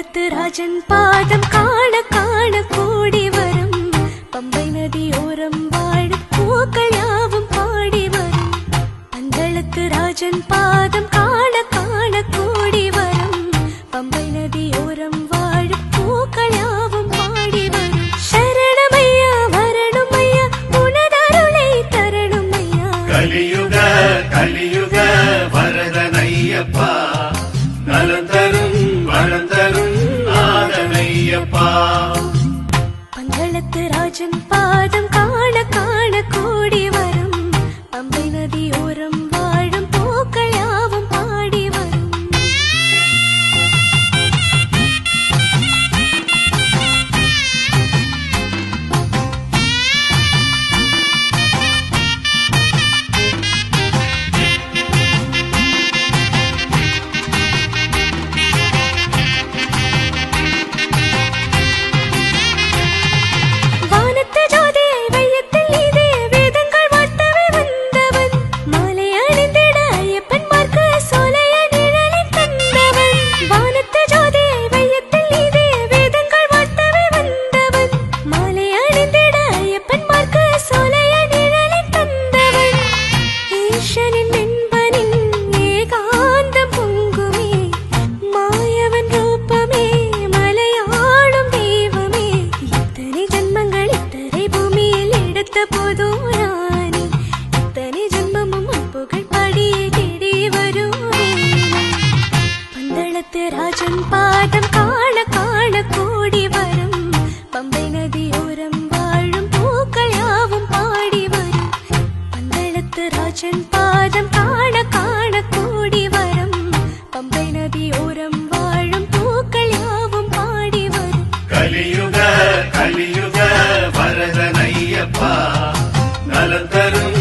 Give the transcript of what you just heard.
பந்தளத்து ராஜன் பாதம் காண காண கூடி வரும் பம்பை நதியோரம் வாழும் பூக்கள் யாவும் பாடி வரும் பந்தளத்து ராஜன் பாதம் காண காண கூடி வரும் பம்பை நதியோரம் வாழும் பூக்கள் யாவும் பாடி வரும் சரணமையா வரணுமையா உனதருளை தரணுமையா கலியுக கலியுக வரதனையப்பா நலந்தரும் வரந்தரும் ஆதனையப்பா பந்தளத்து ராஜன் பாதம் காண காண கூடி வரும் பம்பை நதியோரம் வாழும் பூக்கள் யாவும் பாடி வரும் வானத்து ஜோதியை வையத்தில் இதே வேதங்கள் வார்த்தவை வந்தவன் மாலை அணிந்திட ஐயப்பன்மார்க்கு சோலைய நிழலில் தந்தவன் வானத்து ஜோதியை வையத்தில் இதே வேதங்கள் வார்த்தவை வந்தவன் மாலை அணிந்திட ஐயப்பன்மார்க்கு சோலைய நிழலில் தந்தவன் ஈசனின் மென்பனின் ஏகாந்தம் பொங்குமே மாயவன் ரூபமே மலையாளும் தெய்வமே இத்தனை ஜன்மங்கள் இத்தனை பூமியில் எடுத்த போதும் நானே இத்தனை ஜன்மமும் புகழ் பாடியே தேடி வருவேன் பந்தளத்து ராஜன் பாதம் காண காண கூடி வரும் பம்பை நதியோரம் வாழும் பூக்கள் யாவும் பாடி வரும் பந்தளத்து ராஜன் பாதம் காண காண கூடி வரும் பம்பை நதியோரம் வாழும் பூக்கள் யாவும் பாடி வரும் கலியுக கலியுக வரதனையப்பா நலந்தரும்